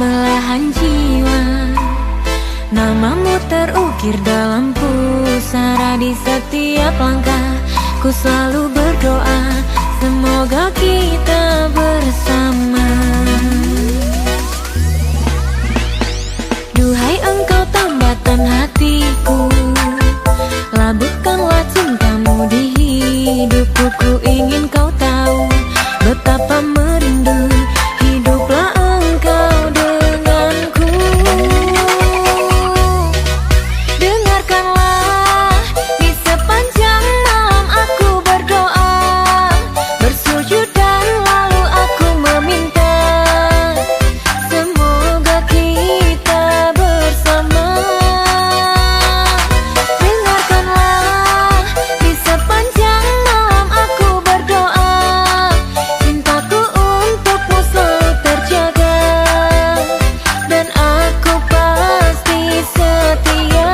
belahan jiwa. Namamu terukir dalam pusara di setiap langkah. Ku selalu berdoa, semoga kita bersama. Duhai engkau tambatan hatiku, labuhkanlah cintamu di hidupku. Ku ingin kau tahu betapa merindu hiduplah engkau denganku. Dengarkanlah di sepanjang malam aku berdoa, bersujud dan lalu aku meminta, semoga kita bersama. Dengarkanlah di sepanjang malam aku berdoa, cintaku untukmu selalu terjaga, dan aku pasti setia.